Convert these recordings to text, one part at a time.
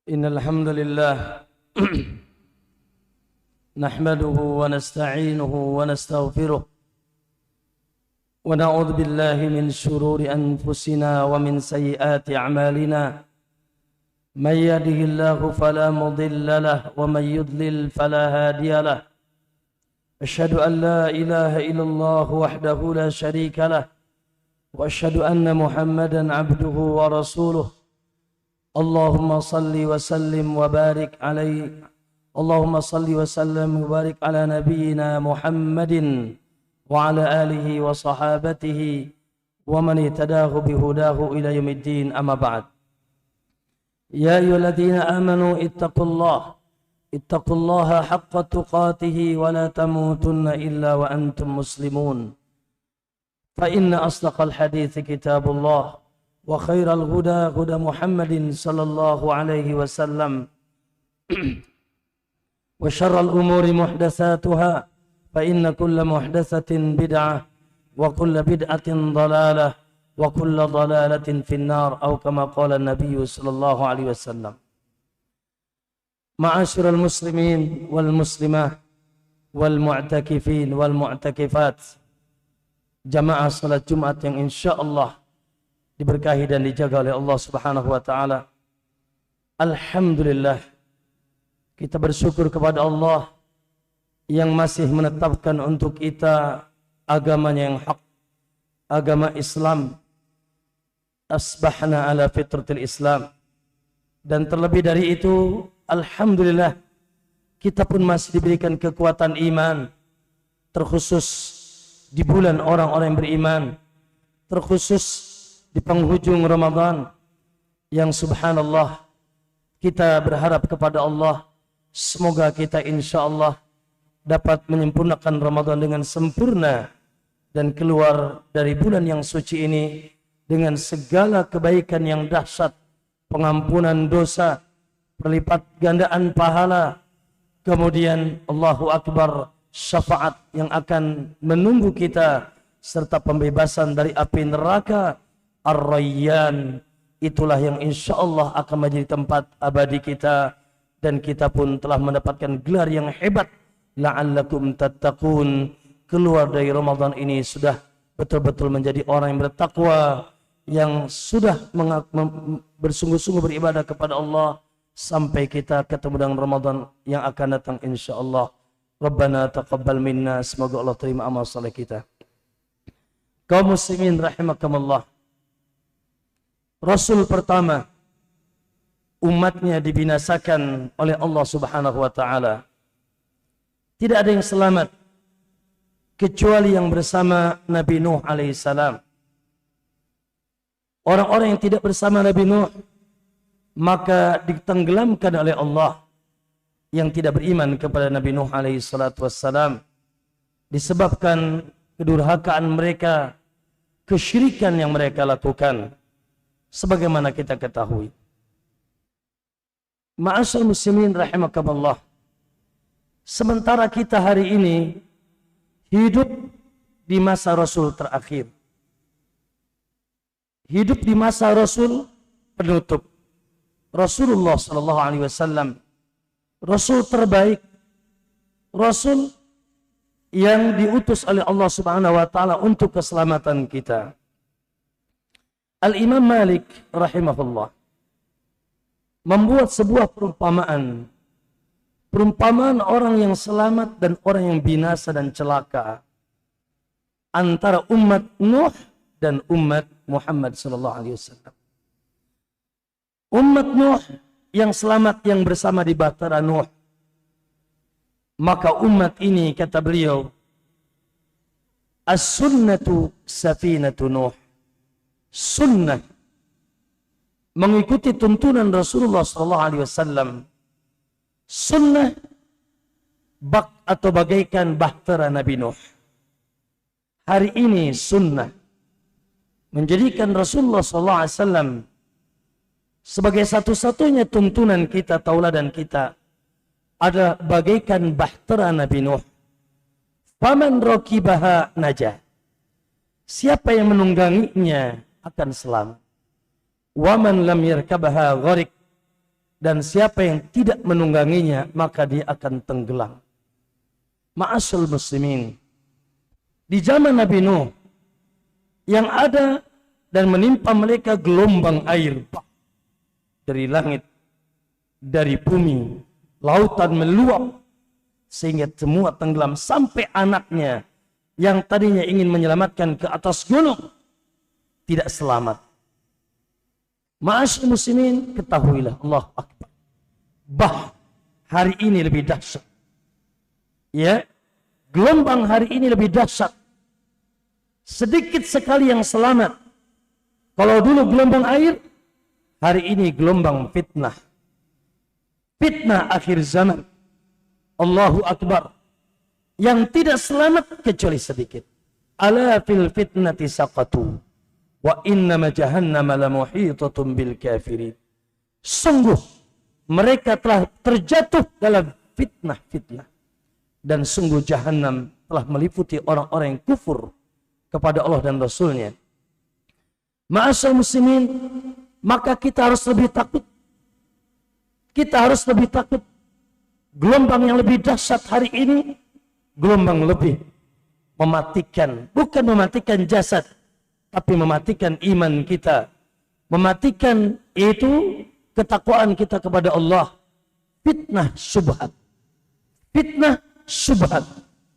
Innal hamdalillah nahmaduhu wa nasta'inuhu wa nastaghfiruh wa na'udzu billahi min shururi anfusina wa min sayyiati a'malina man yahdihillahu fala mudilla lahu wa man yudlil fala hadiya lahu asyhadu an la ilaha illallah wahdahu la syarika lahu wa asyhadu anna Muhammadan 'abduhu wa rasuluh. Allahumma salli wa sallim wa barik alaihi. Allahumma salli wa sallim wa barik ala nabiyyina Muhammadin wa ala alihi wa sahabatihi wa man ihtadahu bihudahu ila yaumiddin, amma ba'd. Ya ayyuhalladzina amanu ittaqullaha haqqa tuqatih wa la tamutunna illa wa antum muslimun. Fa inna asdaqal hadithi kitabullah wa khairal huda huda Muhammadin sallallahu alaihi wasallam wa syarral umuri muhdatsatuha fa inna kulla muhdatsatin bid'ah wa kulla bid'atin dhalalah wa kulla dhalalatin finnar atau kama qala an-nabiy sallallahu alaihi wasallam. Ma'asyiral muslimin wal muslimah wal mu'takifin wal mu'takifat, jamaah salat Jumat yang insyaallah diberkahi dan dijaga oleh Allah Subhanahu wa taala. Alhamdulillah, kita bersyukur kepada Allah yang masih menetapkan untuk kita agamanya yang hak, agama Islam. Asbahna ala fitratil Islam. Dan terlebih dari itu, alhamdulillah, kita pun masih diberikan kekuatan iman, terkhusus di bulan orang-orang yang beriman, terkhusus di penghujung Ramadan yang subhanallah kita berharap kepada Allah semoga kita insyaallah dapat menyempurnakan Ramadan dengan sempurna dan keluar dari bulan yang suci ini dengan segala kebaikan yang dahsyat, pengampunan dosa, perlipat gandaan pahala, kemudian Allahu Akbar, syafaat yang akan menunggu kita serta pembebasan dari api neraka Ar-Rayyan. Itulah yang insyaallah akan menjadi tempat abadi kita, dan kita pun telah mendapatkan gelar yang hebat, la'allakum tattaqun. Keluar dari Ramadan ini sudah betul-betul menjadi orang yang bertakwa, yang sudah bersungguh-sungguh beribadah kepada Allah sampai kita ketemu dengan Ramadan yang akan datang insyaallah. Rabbana taqabbal minna, semoga Allah terima amal saleh kita. Kaum muslimin rahimakumullah, Rasul pertama umatnya dibinasakan oleh Allah Subhanahu wa taala. Tidak ada yang selamat kecuali yang bersama Nabi Nuh alaihissalam. Orang-orang yang tidak bersama Nabi Nuh maka ditenggelamkan oleh Allah, yang tidak beriman kepada Nabi Nuh alaihissalam, disebabkan kedurhakaan mereka, kesyirikan yang mereka lakukan. Sebagaimana kita ketahui, ma'asyal muslimin rahimakumullah, sementara kita hari ini hidup di masa Rasul terakhir, hidup di masa Rasul penutup, Rasulullah sallallahu alaihi wasallam, Rasul terbaik, Rasul yang diutus oleh Allah Subhanahu wa taala untuk keselamatan kita. Al-Imam Malik rahimahullah membuat sebuah perumpamaan orang yang selamat dan orang yang binasa dan celaka antara umat Nuh dan umat Muhammad sallallahu alaihi wasallam. Umat Nuh yang selamat, yang bersama di bahtera Nuh, maka umat ini, kata beliau, as-sunnatu safinatu Nuh. Sunnah, mengikuti tuntunan Rasulullah SAW. Sunnah bak atau bagaikan bahtera Nabi Nuh. Hari ini sunnah menjadikan Rasulullah SAW sebagai satu-satunya tuntunan kita, tauladan kita, ada bagaikan bahtera Nabi Nuh. Faman rakibaha najah. Siapa yang menungganginya akan selamat. Wa man lam yarkabha gharik. Dan siapa yang tidak menungganginya maka dia akan tenggelam. Ma'asyul muslimin. Di zaman Nabi Nuh yang ada dan menimpa mereka gelombang air dari langit, dari bumi, lautan meluap sehingga semua tenggelam sampai anaknya yang tadinya ingin menyelamatkan ke atas gunung tidak selamat. Ma'asyil muslimin, ketahuilah Allah Akbar. Hari ini lebih dahsyat. Ya, gelombang hari ini lebih dahsyat. Sedikit sekali yang selamat. Kalau dulu gelombang air, hari ini gelombang fitnah. Fitnah akhir zaman. Allahu Akbar. Yang tidak selamat kecuali sedikit. Ala fil fitnati saqatu. Wa innama jahannama lamuhitatun bil kafirin. Sungguh mereka telah terjatuh dalam fitnah-fitnah. Dan sungguh jahannam telah meliputi orang-orang yang kufur kepada Allah dan Rasulnya. Ma'asyal muslimin, maka kita harus lebih takut. Kita harus lebih takut. Gelombang yang lebih dahsyat hari ini, gelombang lebih mematikan. Bukan mematikan jasad, tapi mematikan iman kita. Mematikan itu ketakwaan kita kepada Allah. Fitnah syubhat. Fitnah syubhat.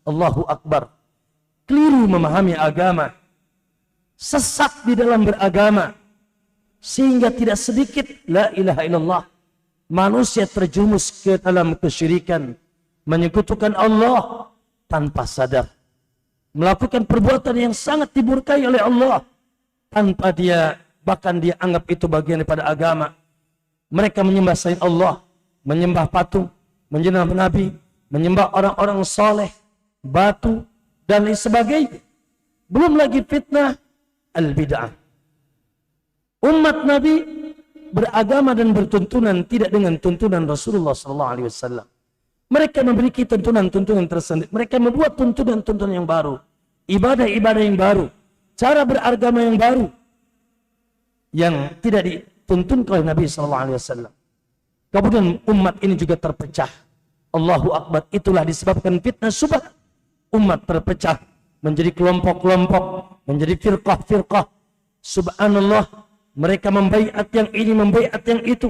Allahu Akbar. Keliru memahami agama. Sesat di dalam beragama. Sehingga tidak sedikit la ilaha illallah. Manusia terjumus ke dalam kesyirikan. Menyekutukan Allah tanpa sadar. Melakukan perbuatan yang sangat dimurkai oleh Allah tanpa dia, bahkan dia anggap itu bagian daripada agama. Mereka menyembah selain Allah, menyembah patung, menyembah nabi, menyembah orang-orang soleh, batu dan lain sebagainya. Belum lagi fitnah al-bid'ah. Umat Nabi beragama dan bertuntunan tidak dengan tuntunan Rasulullah SAW. Mereka memiliki tuntunan-tuntunan tersendiri. Mereka membuat tuntunan-tuntunan yang baru. Ibadah-ibadah yang baru. Cara beragama yang baru. Yang tidak dituntun oleh Nabi SAW. Kemudian umat ini juga terpecah. Allahu Akbar. Itulah disebabkan fitnah syubhat. Umat terpecah. Menjadi kelompok-kelompok. Menjadi firqah-firqah. Subhanallah. Mereka membaiat yang ini, membaiat yang itu.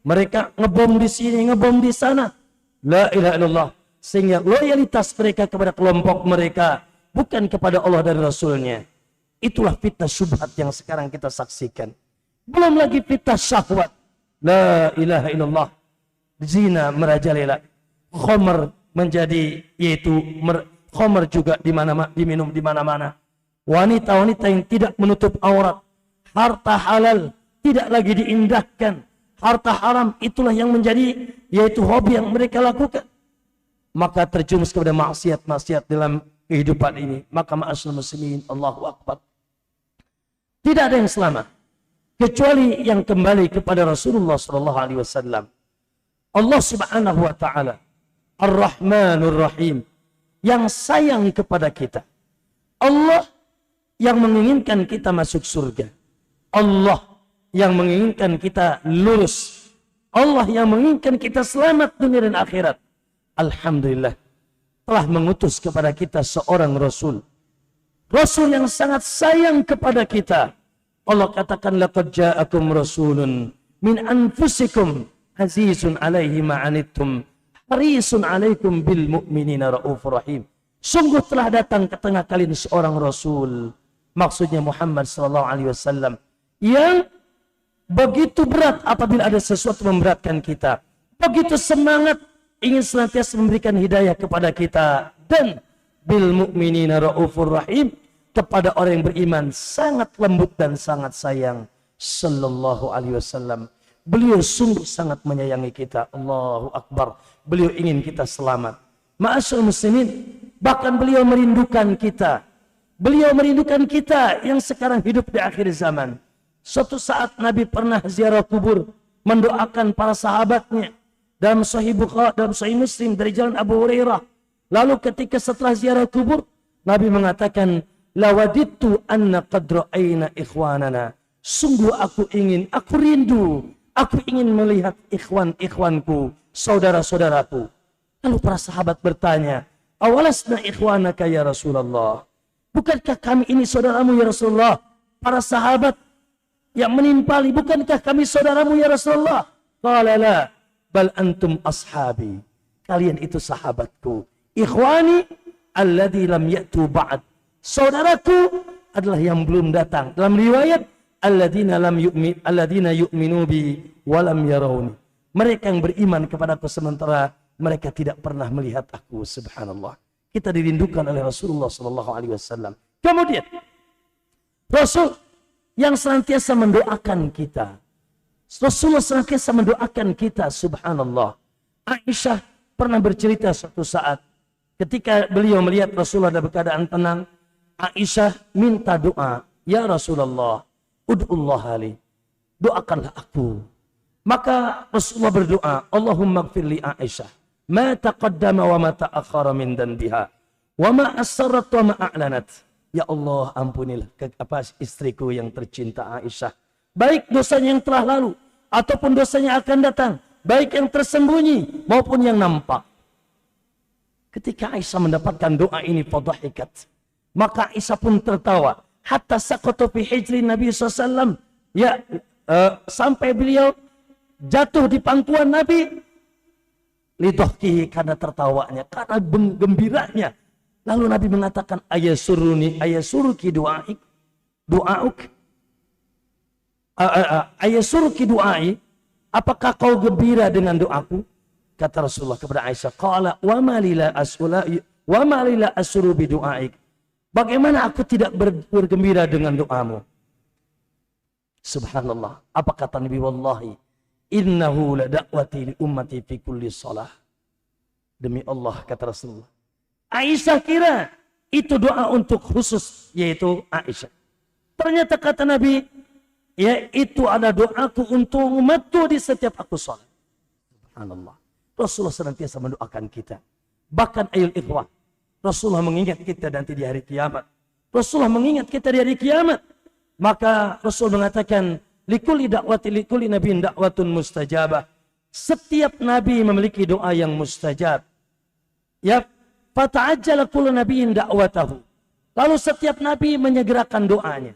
Mereka ngebom di sini, ngebom di sana. La ilaha illallah. Sehingga loyalitas mereka kepada kelompok mereka bukan kepada Allah dan Rasulnya. Itulah fitnah syubhat yang sekarang kita saksikan. Belum lagi fitnah syahwat. La ilaha illallah. Zina merajalela. Khamr menjadi, yaitu khamr juga diminum di mana-mana. Wanita-wanita yang tidak menutup aurat. Harta halal tidak lagi diindahkan. Harta haram itulah yang menjadi, yaitu hobi yang mereka lakukan. Maka terjumus kepada maksiat-maksiat dalam kehidupan ini. Maka ma'asyil muslimin, Allahu Akbar. Tidak ada yang selamat kecuali yang kembali kepada Rasulullah SAW. Allah Subhanahu wa taala Ar-Rahmanur Rahim, yang sayang kepada kita. Allah yang menginginkan kita masuk surga. Allah yang menginginkan kita lurus. Allah yang menginginkan kita selamat dunia dan akhirat. Alhamdulillah telah mengutus kepada kita seorang Rasul. Rasul yang sangat sayang kepada kita. Allah katakan, laqad ja'akum rasulun min anfusikum azizun alaihi ma'anittum harisun alaikum bil mu'minina raufur rahim. Sungguh telah datang ke tengah kalian seorang Rasul. Maksudnya Muhammad SAW. Yang begitu berat apabila ada sesuatu memberatkan kita. Begitu semangat ingin senantiasa memberikan hidayah kepada kita. Dan bil mu'minina raufur rahim, kepada orang yang beriman sangat lembut dan sangat sayang. Sallallahu alaihi wasallam. Beliau sungguh sangat menyayangi kita. Allahu Akbar. Beliau ingin kita selamat. Ma'asyil muslimin, bahkan beliau merindukan kita. Beliau merindukan kita yang sekarang hidup di akhir zaman. Suatu saat Nabi pernah ziarah kubur, mendoakan para sahabatnya. Dalam Sahih Bukhari, dalam Sahih Muslim dari jalan Abu Hurairah. Lalu ketika setelah ziarah kubur, Nabi mengatakan, lawadittu anna qad ra'ayna ikhwanana. Sungguh aku ingin, aku rindu, aku ingin melihat ikhwan-ikhwanku, saudara-saudaraku. Lalu para sahabat bertanya, awalasna ikhwanaka ya Rasulullah? Bukankah kami ini saudaramu ya Rasulullah? Para sahabat yang menimpali, bukankah kami saudaramu ya Rasulullah? Qala la, bal antum ashabi. Kalian itu sahabatku. Ikhwani alladzi lam ya'tu ba'd. Saudaraku adalah yang belum datang. Dalam riwayat alladzina yu'minu bi wa lam yarawni. Mereka yang beriman kepadaku sementara mereka tidak pernah melihat aku. Subhanallah. Kita dirindukan oleh Rasulullah sallallahu alaihi wasallam. Kemudian Rasul yang senantiasa mendoakan kita. Rasulullah senantiasa mendoakan kita. Subhanallah. Aisyah pernah bercerita suatu saat ketika beliau melihat Rasulullah dalam keadaan tenang, Aisyah minta doa, ya Rasulullah, ud'ullah li, doakanlah aku. Maka Rasulullah berdoa, Allahumma gfir li Aisyah ma taqaddama wa ma ta'akhkhara min danbiha wa ma asarrat wa ma a'lanat. Ya Allah, ampunilah istriku yang tercinta Aisyah, baik dosanya yang telah lalu ataupun dosanya akan datang, baik yang tersembunyi maupun yang nampak. Ketika Aisyah mendapatkan doa ini, fadhahikat, maka Aisyah pun tertawa. Hatta saqata fi hijri Nabi SAW. Ya, sampai beliau jatuh di pangkuan Nabi. Lidhahkihi, karena tertawanya, karena gembiranya. Lalu Nabi mengatakan, ayasuruki du'aik, du'auk. Ayasuruki du'ai, apakah kau gembira dengan doaku? Kata Rasulullah kepada Aisyah, qala wa ma lila asuru bi du'aik. Bagaimana aku tidak bergembira dengan doamu? Subhanallah. Apa kata Nabi? Wallahi innahu la da'wati li ummati fi kulli shalah. Demi Allah, kata Rasulullah, Aisyah kira itu doa untuk khusus, yaitu Aisyah. Ternyata kata Nabi, ya itu ada doaku untuk umatku di setiap aku salat. Subhanallah. Rasulullah senantiasa mendoakan kita. Bahkan ayul ikhwah, Rasulullah mengingat kita nanti di hari kiamat. Rasulullah mengingat kita di hari kiamat. Maka Rasul mengatakan, likulli nabiin da'watun mustajabah. Setiap nabi memiliki doa yang mustajab. Ya, fata'ajjala kullu nabiin da'watahu. Lalu setiap nabi menyegerakan doanya.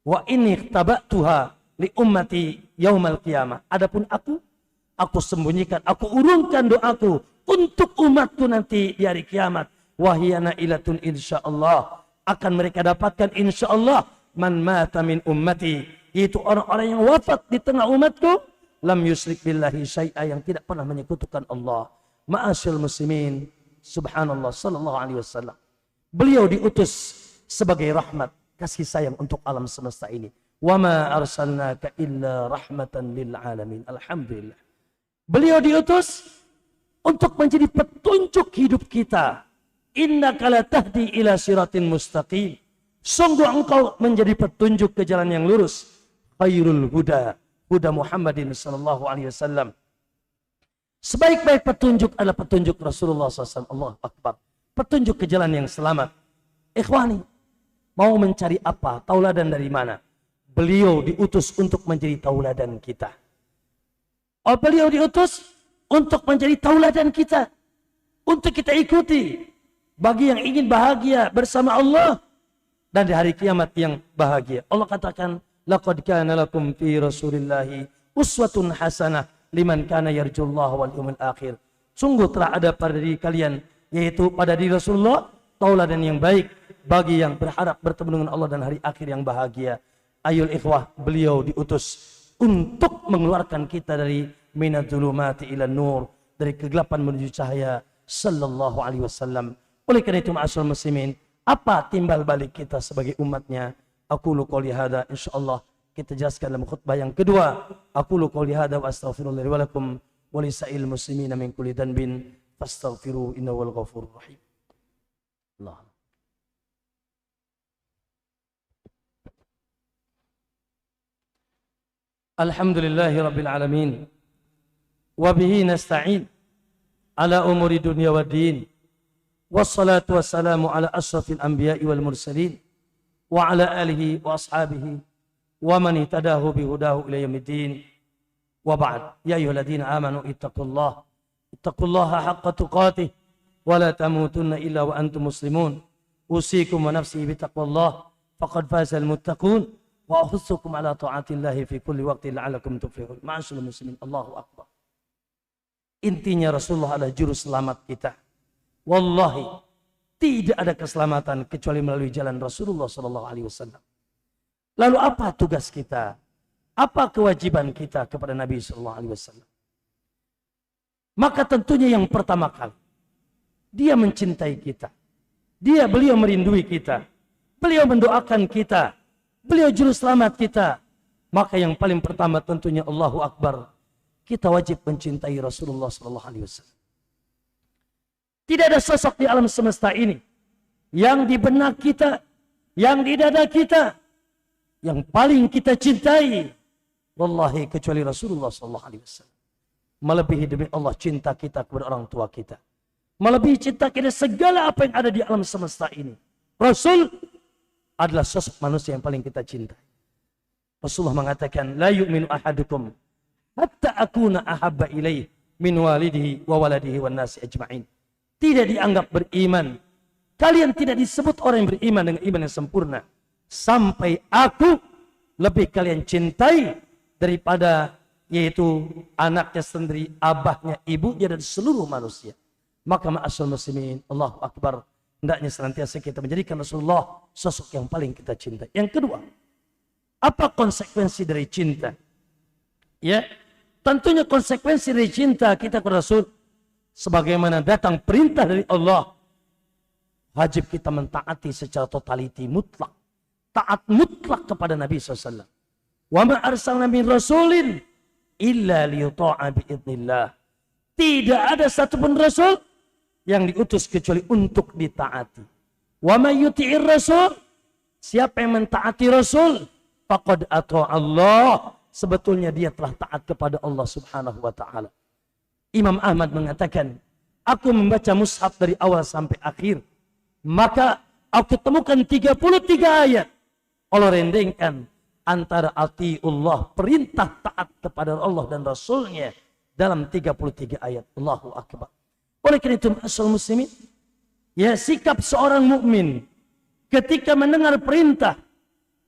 Wa inni tabatuha li ummati yaumal qiyamah. Adapun aku sembunyikan, aku urungkan doaku untuk umatku nanti di hari kiamat. Wahyana ilatun insyaallah, akan mereka dapatkan insyaallah man mata min ummati, yaitu orang-orang yang wafat di tengah umatku, lam yusrik billahi syai'a, yang tidak pernah menyekutukan Allah. Ma'asyil muslimin, subhanallah, sallallahu alaihi wasallam. Beliau diutus sebagai rahmat, kasih sayang untuk alam semesta ini. Wa ma arsalnaka illa rahmatan lil alamin. Alhamdulillah. Beliau diutus untuk menjadi petunjuk hidup kita. Innaka la tahdi ila siratin mustaqim. Sungguh engkau menjadi petunjuk ke jalan yang lurus. Khairul huda, huda Muhammadin sallallahu alaihi wasallam. Sebaik-baik petunjuk adalah petunjuk Rasulullah SAW. Allah Akbar. Petunjuk ke jalan yang selamat. Ikhwani, mau mencari apa? Tauladan dari mana? Beliau diutus untuk menjadi tauladan kita. Oh, beliau diutus untuk menjadi tauladan kita, untuk kita ikuti. Bagi yang ingin bahagia bersama Allah dan di hari kiamat yang bahagia. Allah katakan, laqad kana lakum fi Rasulillahi uswatun hasanah liman kana yarjullaha wal yawmil akhir. Sungguh telah ada pada diri kalian, yaitu pada diri Rasulullah, tauladan yang baik bagi yang berharap bertemu dengan Allah dan hari akhir yang bahagia. Ayul ikhwah, beliau diutus untuk mengeluarkan kita dari minadzulumati ila nur, dari kegelapan menuju cahaya, sallallahu alaihi wasallam. Oleh karena itu, ma'asyiral muslimin, apa timbal balik kita sebagai umatnya? Aqulu qouli hadza, insyaallah kita jelaskan dalam khutbah yang kedua. Aqulu qouli hadza wa astaghfirullahi wa lakum wa lisa'il muslimina min kulli dhanbin fastaghfiru innahu wal ghafurur rahim. Allah. Alhamdulillahi rabbil alamin. Wa bihi nasta'in ala umuri dunya waddin. Wassalatu wassalamu ala ashrafil anbiya'i wal mursalin. Wa ala alihi wa ashabihi. Wa man itadahu bihudahu ila yaumiddin. Wa ba'd. Ya ayyuhalladzina amanu ittaqullaha. Ittaqullaha haqqa tuqatih. Wa la tamutunna illa wa antum muslimun. Usikum wa nafsi bitaqwallah. Faqad fazal muttaqun. Wa ahussukum ala ta'atillahi fi kulli waqtin la'alakum tuflihun. Ma'asyiral muslimin, Allahu akbar. Intinya Rasulullah adalah juru selamat kita. Wallahi, tidak ada keselamatan kecuali melalui jalan Rasulullah sallallahu alaihi wasallam. Lalu apa tugas kita? Apa kewajiban kita kepada Nabi sallallahu alaihi wasallam? Maka tentunya yang pertama kali, dia mencintai kita. Beliau merindui kita. Beliau mendoakan kita. Beliau juru selamat kita. Maka yang paling pertama tentunya Allahu Akbar. Kita wajib mencintai Rasulullah sallallahu alaihi wasallam. Tidak ada sosok di alam semesta ini yang di benak kita, yang di dada kita, yang paling kita cintai, wallahi kecuali Rasulullah sallallahu alaihi wasallam. Melebihi demi Allah cinta kita kepada orang tua kita. Melebihi cinta kita segala apa yang ada di alam semesta ini. Rasul adalah sosok manusia yang paling kita cintai. Rasulullah mengatakan, la yu'minu ahadukum hatta akuna ahabba ilaih min walidihi wa waladihi wan nasi ajma'in. Tidak dianggap beriman. Kalian tidak disebut orang yang beriman dengan iman yang sempurna. Sampai aku lebih kalian cintai daripada yaitu anaknya sendiri, abahnya, ibunya, dan seluruh manusia. Maka ma'asyiral muslimin, Allahu Akbar. Hendaknya senantiasa kita menjadikan Rasulullah sosok yang paling kita cintai. Yang kedua, apa konsekuensi dari cinta? Ya, tentunya konsekuensi dari cinta kita kepada Rasul, sebagaimana datang perintah dari Allah, wajib kita mentaati secara totaliti mutlak. Taat mutlak kepada Nabi SAW. Wa ma arsalna min rasulin illa liyuta'a bi'idnillah. Tidak ada satupun Rasul yang diutus kecuali untuk ditaati. Wa may yuti'ir rasul, siapa yang mentaati Rasul, faqad ata'a Allah, sebetulnya dia telah taat kepada Allah Subhanahu wa taala. Imam Ahmad mengatakan, aku membaca mushaf dari awal sampai akhir, maka aku temukan 33 ayat. Allah rendengkan antara atiullah, perintah taat kepada Allah dan Rasulnya dalam 33 ayat. Allahu Akbar. Oleh karena itu, ma'asyiral muslimin, ya, sikap seorang mukmin ketika mendengar perintah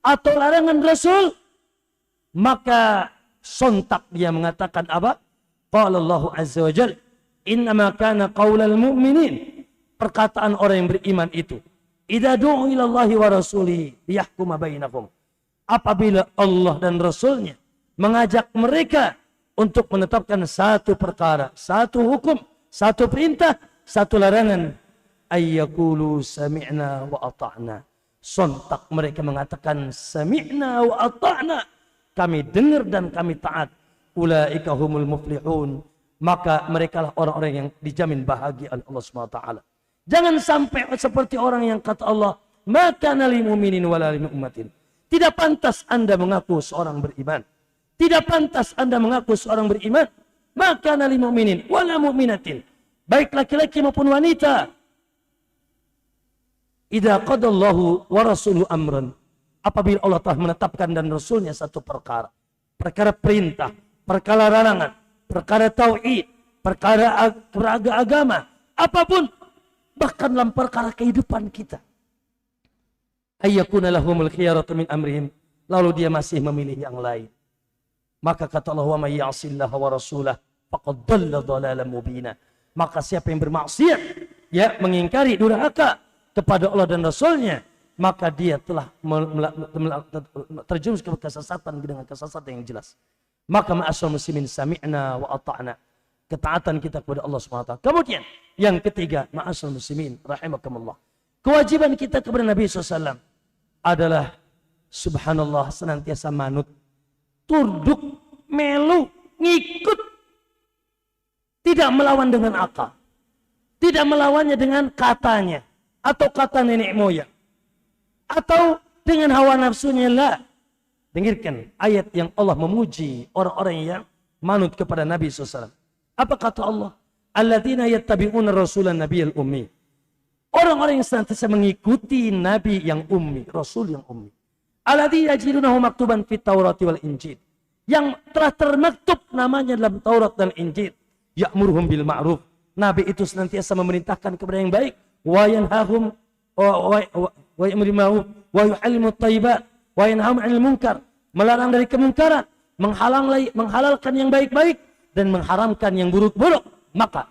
atau larangan Rasul, maka sontak dia mengatakan apa? Qala Allah azza wa jalla, innama kana qaulal mu'minin, perkataan orang yang beriman itu, idza du'u ila Allahi wa rasulihi liyahkuma bainakum, apabila Allah dan Rasulnya mengajak mereka untuk menetapkan satu perkara, satu hukum, satu perintah, satu larangan, ayyakulu sami'na wa ata'na, sontak mereka mengatakan sami'na wa ata'na, kami dengar dan kami taat. Ulaika humul muflihun, maka mereka lah orang-orang yang dijamin bahagia oleh Allah SWT. Jangan sampai seperti orang yang kata Allah, maka nali mu'minin wala li mu'matin. Tidak pantas Anda mengaku seorang beriman. Tidak pantas Anda mengaku seorang beriman. Maka nali mu'minin wala mu'minatin, baik laki-laki maupun wanita. Idza qadallahu wa rasuluhu amran, apabila Allah telah menetapkan dan Rasulnya satu perkara, perkara perintah, perkara larangan, perkara tauhid, perkara agama, apapun, bahkan dalam perkara kehidupan kita, ayyakuna lahumul khiyaratu min amrihim, lalu dia masih memilih yang lain. Maka kata Allah, wa may ya'sillaha wa rasulahu faqad dhalla dhalalan mubina. Maka siapa yang bermaksiat, ya, mengingkari durhaka kepada Allah dan Rasulnya, maka dia telah terjerumus ke kesesatan dengan kesesatan yang jelas. Maka ma'asyiral muslimin, sami'na wa ata'na, ketaatan kita kepada Allah SWT. Kemudian yang ketiga, ma'asyiral muslimin rahimakumullah, kewajiban kita kepada Nabi SAW adalah subhanallah, senantiasa manut, tunduk, melu, ngikut, tidak melawan dengan akal, tidak melawannya dengan katanya atau kata nenek moyang atau dengan hawa nafsunya. La. Dengarkan ayat yang Allah memuji orang-orang yang manut kepada Nabi SAW. Apa kata Allah? Alladzina yattabi'una rasulan nabiyal ummi. Orang-orang yang senantiasa mengikuti Nabi yang ummi, Rasul yang ummi. Alladzi yajidunahu maktuban fit Taurati wal Injil. Yang telah termaktub namanya dalam Taurat dan Injil. Ya'muruhum bil ma'ruf. Nabi itu senantiasa memerintahkan kepada yang baik. Wa yanhahum wa ya'muru bil ma'ruf wa yuhallimu thayyibat wa yanhahum 'anil munkar. Melarang dari kemungkaran, menghalalkan yang baik-baik dan mengharamkan yang buruk-buruk. Maka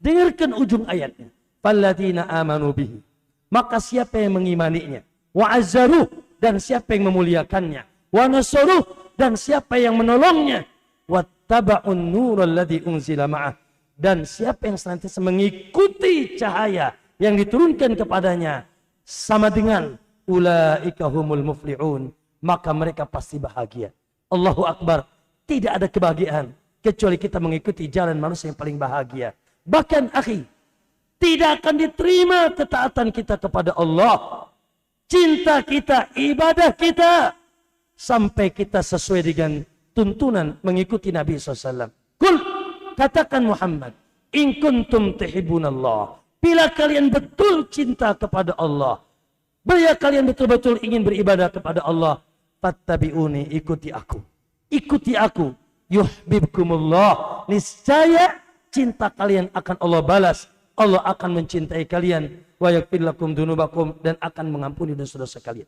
dengarkan ujung ayatnya. Falladzina amanu bihi. Maka siapa yang mengimaninya, wa azzaruh, dan siapa yang memuliakannya, wa nasaruh, dan siapa yang menolongnya, wattaba'un nural ladzi unzila ma'ah, dan siapa yang senantiasa mengikuti cahaya yang diturunkan kepadanya sama dengan ulaika humul muflihun, maka mereka pasti bahagia. Allahu Akbar. Tidak ada kebahagiaan kecuali kita mengikuti jalan manusia yang paling bahagia. Bahkan akhi, tidak akan diterima ketaatan kita kepada Allah, cinta kita, ibadah kita, sampai kita sesuai dengan tuntunan mengikuti Nabi SAW. Kul, katakan Muhammad, in kuntum tuhibbunallah, bila kalian betul cinta kepada Allah, bila kalian betul-betul ingin beribadah kepada Allah, fattabi'uni, ikuti aku. Ikuti aku, yuhibbukumullah, niscaya cinta kalian akan Allah balas. Allah akan mencintai kalian, wa yaghfir lakum dzunubakum, dan akan mengampuni dosa-dosa kalian.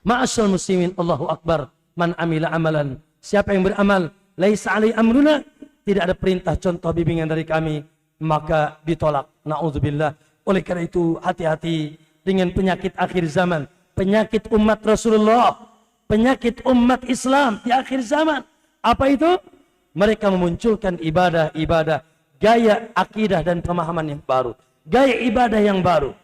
Ma'asyal muslimin, Allahu Akbar. Man amila amalan, siapa yang beramal laisa alai amruna, tidak ada perintah contoh bimbingan dari kami, maka ditolak. Na'udzubillah. Oleh karena itu hati-hati dengan penyakit akhir zaman, penyakit umat Rasulullah, penyakit umat Islam di akhir zaman. Apa itu? Mereka memunculkan ibadah-ibadah, gaya akidah dan pemahaman yang baru, gaya ibadah yang baru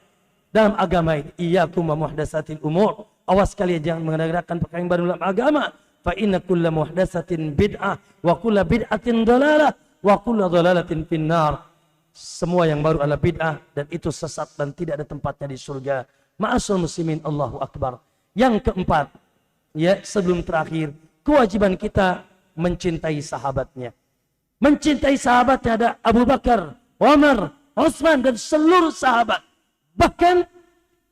dalam agama ini. Iyyakum wa muhdatsatil umur. Awas kalian jangan mengadakan perkara yang baru dalam agama. Fa inna kulla muhdatsatin bid'ah wa kulla bid'atin dhalalah wa kulla dhalalatin finnar. Semua yang baru adalah bid'ah dan itu sesat dan tidak ada tempatnya di surga. Ma'asyiral muslimin, Allahu Akbar. Yang keempat, ya sebelum terakhir, kewajiban kita mencintai sahabatnya. Mencintai sahabatnya ada Abu Bakar, Umar, Utsman, dan seluruh sahabat. Bahkan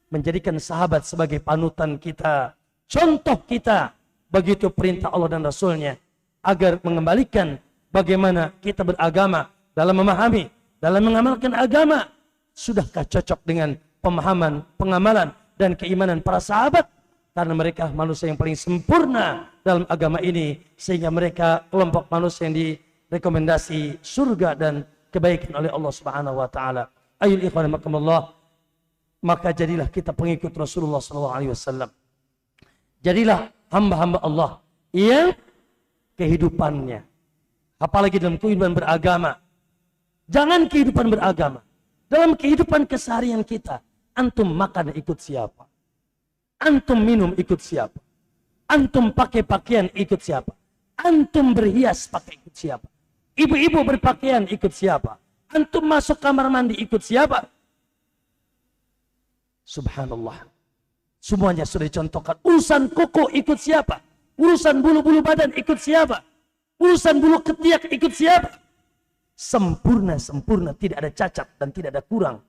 menjadikan sahabat sebagai panutan kita, contoh kita. Begitu perintah Allah dan Rasulnya, agar mengembalikan bagaimana kita beragama, dalam memahami, dalam mengamalkan agama. Sudahkah cocok dengan pemahaman, pengamalan, dan keimanan para sahabat? Karena mereka manusia yang paling sempurna dalam agama ini, sehingga mereka kelompok manusia yang direkomendasi surga dan kebaikan oleh Allah Subhanahu wa taala. Ayul ikhwan makamullah, maka jadilah kita pengikut Rasulullah sallallahu alaihi wasallam. Jadilah hamba-hamba Allah yang kehidupannya, apalagi dalam kehidupan beragama. Jangan kehidupan beragama, dalam kehidupan keseharian kita, antum makan ikut siapa? Antum minum ikut siapa? Antum pakai pakaian ikut siapa? Antum berhias pakai ikut siapa? Ibu-ibu berpakaian ikut siapa? Antum masuk kamar mandi ikut siapa? Subhanallah. Semuanya sudah dicontohkan. Urusan kuku ikut siapa? Urusan bulu-bulu badan ikut siapa? Urusan bulu ketiak ikut siapa? Sempurna, tidak ada cacat dan tidak ada kurang.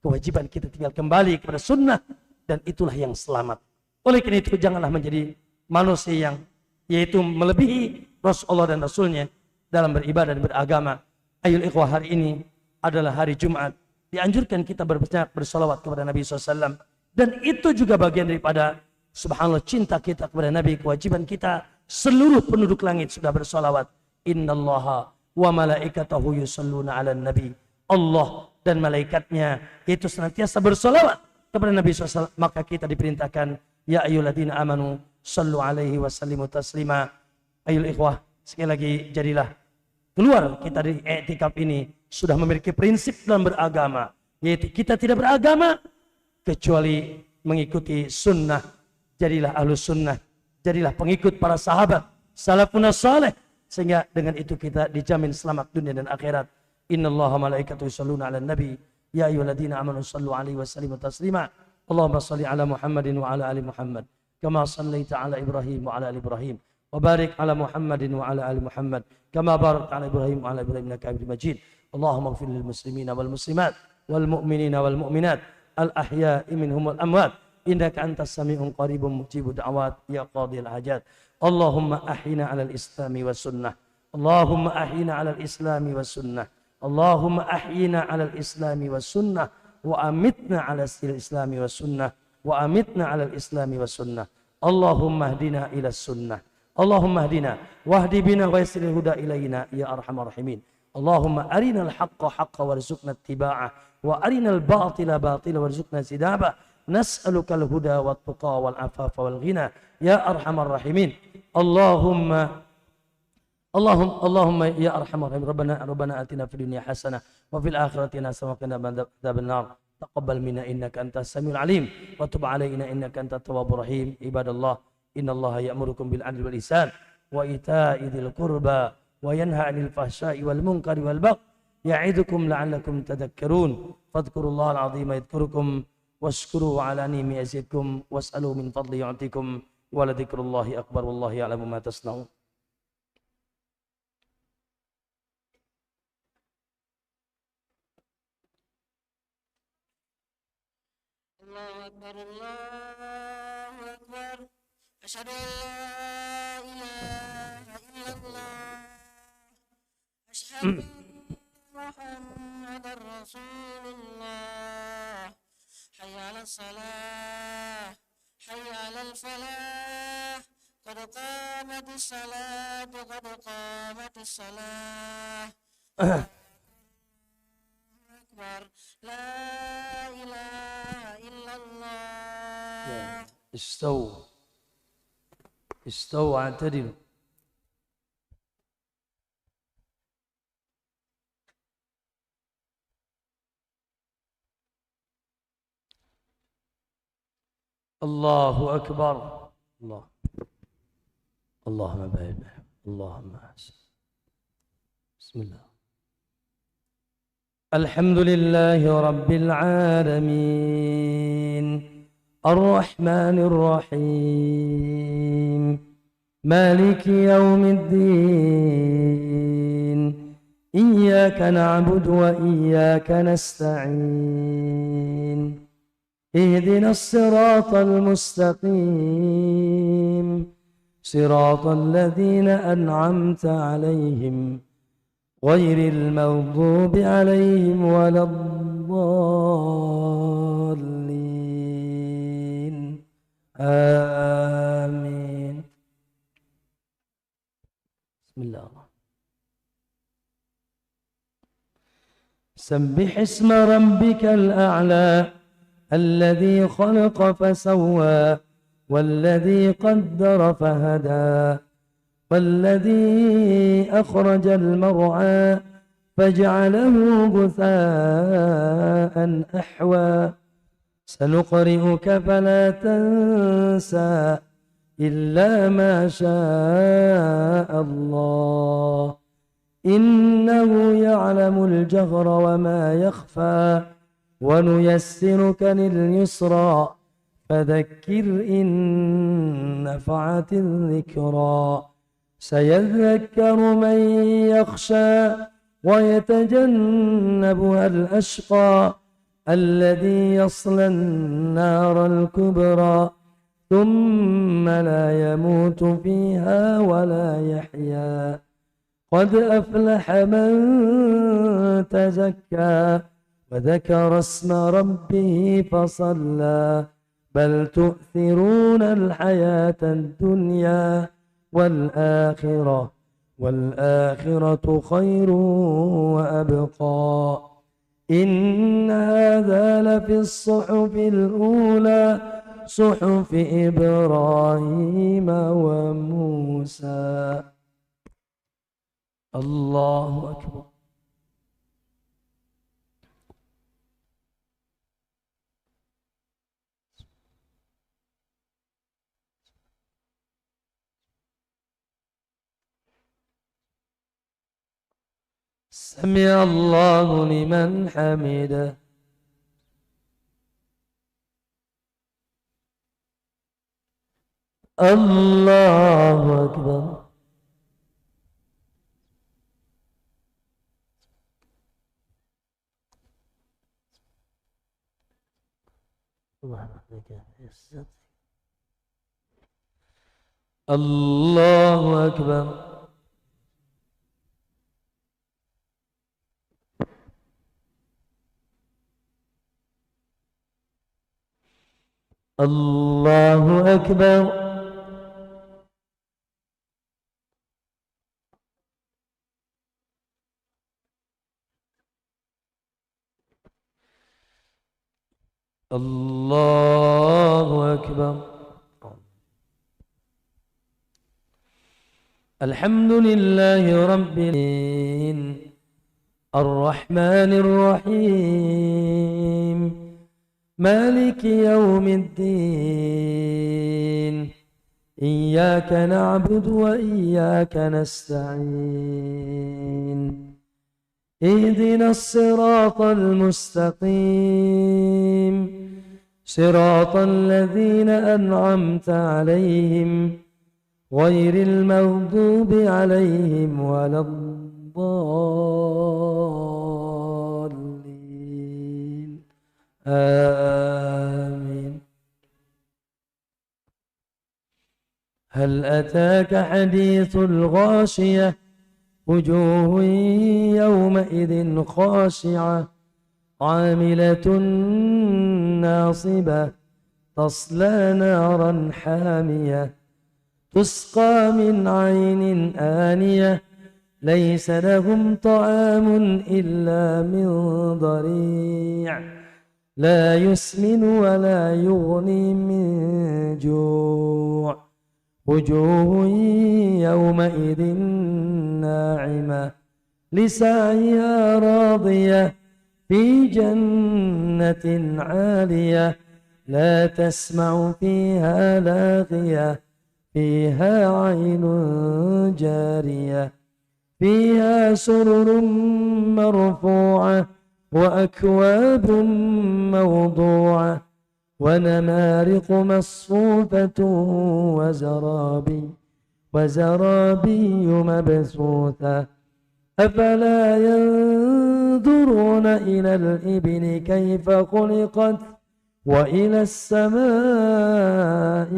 Kewajiban kita tinggal kembali kepada sunnah, dan itulah yang selamat. Oleh karena itu janganlah menjadi manusia yang yaitu melebihi Rasulullah dan Rasulnya dalam beribadah dan beragama. Ayul ikhwah, hari ini adalah hari Jumat. Dianjurkan kita berbanyak bersolawat kepada Nabi SAW. Dan itu juga bagian daripada subhanallah cinta kita kepada Nabi. Kewajiban kita, seluruh penduduk langit sudah bersolawat. Innallaha wa malaikatahu yusalluna ala nabi. Allah dan malaikatnya itu senantiasa bersolawat kepada Nabi SAW. Maka kita diperintahkan, ya ayyuhalladzina amanu sallu alaihi wa sallimu taslima. Ayul ikhwah, sekali lagi jadilah keluar kita dari i'tikaf ini sudah memiliki prinsip dalam beragama, yaitu kita tidak beragama kecuali mengikuti sunnah. Jadilah ahlus sunnah, jadilah pengikut para sahabat salafun saleh, sehingga dengan itu kita dijamin selamat dunia dan akhirat. Innallaha malaikatahu yusholluna 'alan nabi ya ayyuhalladzina amanu shallu 'alaihi wa sallimu taslima. Allahumma shalli 'ala Muhammadin wa 'ala ali Muhammad kama shallaita 'ala Ibrahim wa 'ala ali Ibrahim wa barik 'ala Muhammadin wa 'ala ali Muhammad kama barakta 'ala Ibrahim wa 'ala Ibrahim innaka Hamidum Majid. Allahumma ighfir lil muslimina wal muslimat wal mu'minina wal mu'minat al ahya'i minhum wal amwat innaka antas sami'un qaribun mujibud da'wat ya qadil hajat. Allahumma ahyina 'alal islami was sunnah. Allahumma ahyina 'alal islami was sunnah. Allahumma ahyina 'alal islami was sunnah wa amitna 'alal islami was sunnah wa amitna 'alal islami was sunnah. Allahumma hdina ila sunnah. Allahumma hdina wahdi bina wa yassiril huda ilaina ya arhamar rahimin. Allahumma arinal haqqa haqqa warzuqna ittiba'ah wa arinal batila batila warzuqna sidabah. Nas'alukal huda wat tuqa wal afafa wal ghina ya arhamar rahimin. Allahumma ya arhamar rahimin. Rabbana atina fid dunya hasanah wa fil akhirati hasanah wa qina adzabannar. Taqabbal minna innaka antas samiul alim wa tub alaina innaka antat tawwabur rahim. Ibadallah, innallaha ya'murukum bil 'adli wal ihsan wa ita'i dzil qurba wa yanha 'anil fahsya'i wal munkari wal baghi ya'idukum la'allakum tadhakkarun. Fadhkurullahal 'azima yadhkurukum washkuruhu 'ala ni'amihi yazidkum was'alu min fadli yu'tikum wa la dzikrullahi akbar wallahu ya'lamu ma tasna'un. Allahu akbar, Allahu akbar. Asyhadu an la ilaha illallah. Asyhadu anna Muhammadar Rasulullah. Hayya 'alas salah, hayya 'alal falah. Qad qamatis salatu, qad qamatis salah. Akbar, la ilaha illallah. استووا اعتدلوا. الله أكبر. الله اللهم بارك اللهم أحسن. بسم الله. الحمد لله رب العالمين الرحمن الرحيم مالك يوم الدين إياك نعبد وإياك نستعين اهدنا الصراط المستقيم صراط الذين أنعمت عليهم غير المغضوب عليهم ولا الضالين آمين. بسم الله. سبح اسم ربك الأعلى الذي خلق فسوى والذي قدر فهدى والذي أخرج المرعى فجعله غثاء أحوى سنقرئك فلا تنسى إلا ما شاء الله إنه يعلم الجهر وما يخفى ونيسرك لليسرى فذكر إن نفعت الذكرى سيذكر من يخشى ويتجنبها الأشقى الذي يصلى النار الكبرى ثم لا يموت فيها ولا يحيا قد أفلح من تزكى وذكر اسم ربه فصلى بل تؤثرون الحياة الدنيا والآخرة خير وأبقى إن هذا لفي الصحف الأولى صحف إبراهيم وموسى. الله أكبر. سمع الله لمن حمده. الله أكبر. الله أكبر. الله أكبر. الله أكبر. الحمد لله رب العالمين الرحمن الرحيم مالك يوم الدين إياك نعبد وإياك نستعين اهدنا الصراط المستقيم صراط الذين أنعمت عليهم غير المغضوب عليهم ولا الضالين آمين. هل أتاك حديث الغاشية وجوه يومئذ خاشعة عاملة ناصبة تصلى نارا حامية تسقى من عين آنية ليس لهم طعام إلا من ضريع لا يسمن ولا يغني من جوع وجوه يومئذ ناعمة لسعيها راضية في جنة عالية لا تسمع فيها لاغية فيها عين جارية فيها سرر مرفوعة وأكواب موضوعة ونمارق مصفوفة وزرابي مبثوثة أفلا ينظرون إلى الإبل كيف خلقت وإلى السماء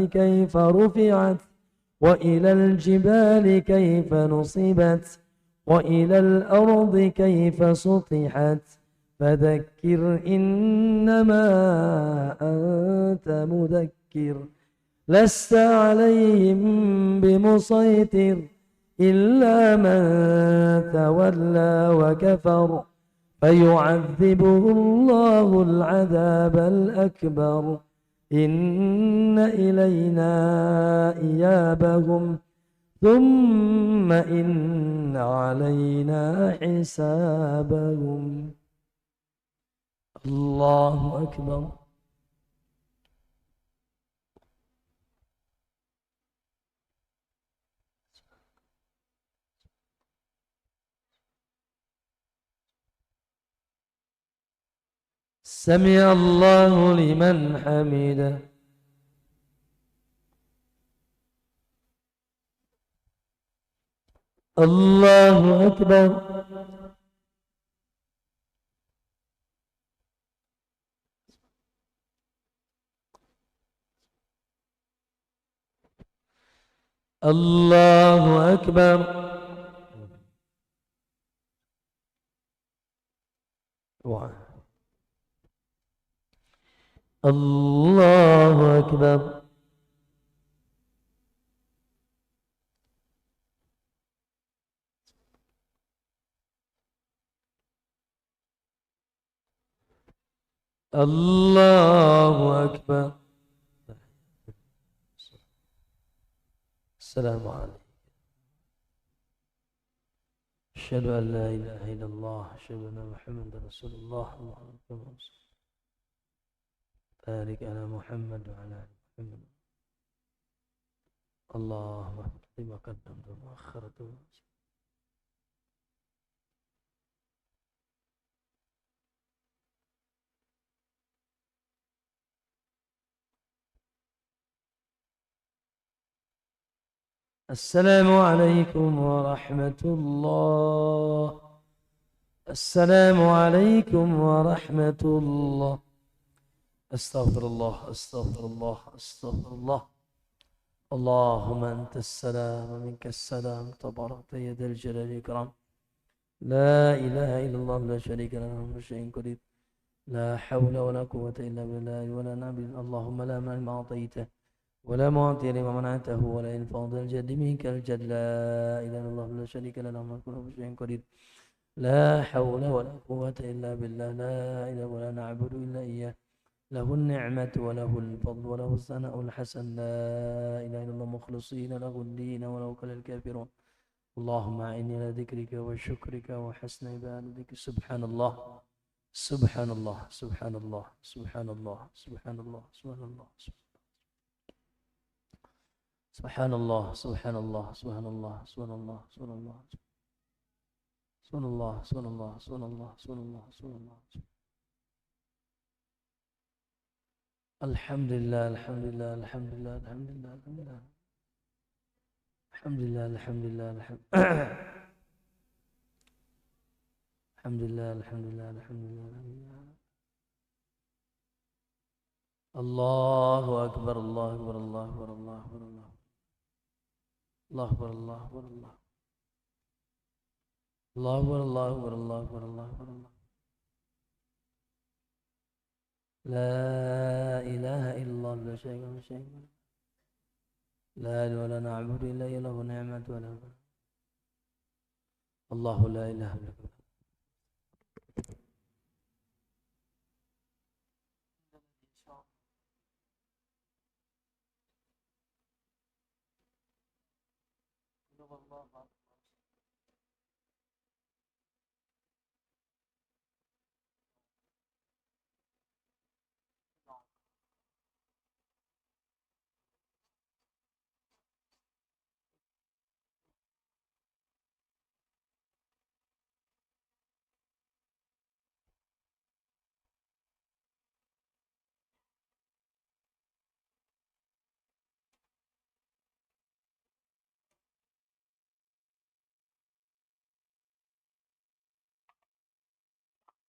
كيف رفعت وإلى الجبال كيف نصبت وإلى الأرض كيف سطحت فذكر إنما أنت مذكر لست عليهم بمسيطر إلا من تولى وكفر فيعذبه الله العذاب الأكبر إن إلينا إيابهم ثم إن علينا حسابهم. الله أكبر. سمع الله لمن حمده. الله أكبر. الله أكبر. الله أكبر. الله أكبر. السلام عليكم. أشهد أن لا إله إلا الله أشهد أن محمدا رسول الله. اللهم صل وسلم بارك على محمد وعلى آل محمد. اللهم لما قدمت وما أخرت. السلام عليكم ورحمة الله. السلام عليكم ورحمة الله. Astaghfirullah, astaghfirullah, astaghfirullah. اللهم أنت السلام ومنك السلام تبارك يا ذا الجلال والإكرام. لا إله إلا الله لا شريك له له شيء قدير. لا حول ولا قوة إلا بالله ولا نبي. اللهم لا مانع ما أعطيته ولا معطي لما منعته ولا ينفع ذا الجد منك الجد. لا إله إلا الله لا شريك له له كل شيء قدير. لا حول ولا قوة إلا بالله. لا إله ولا نعبد إلا إياه. له النعمة وله الفضل وله الثناء الحسن. لا إله إلا الله مخلصين له الدين ولو كره الكافرون. اللهم أعني على ذكرك وشكرك وحسن عبادتك. سبحان الله سبحان الله سبحان الله سبحان الله سبحان الله سبحان الله سبحان الله سبحان الله سبحان الله سبحان الله سبحان الله سبحان الله سبحان الله سبحان الله سبحان الله سبحان الله. الحمد لله الحمد لله الحمد لله الحمد لله الحمد لله الحمد لله الحمد لله الحمد لله الحمد لله الحمد لله. الله أكبر الله أكبر الله أكبر الله أكبر الله أكبر الله أكبر الله أكبر الله أكبر الله أكبر الله أكبر الله. لا إله إلا الله لا شريك له شيء. لا إله ولا نعبد إلا إياه له نعمة وله الله لا إله إلا هو. الله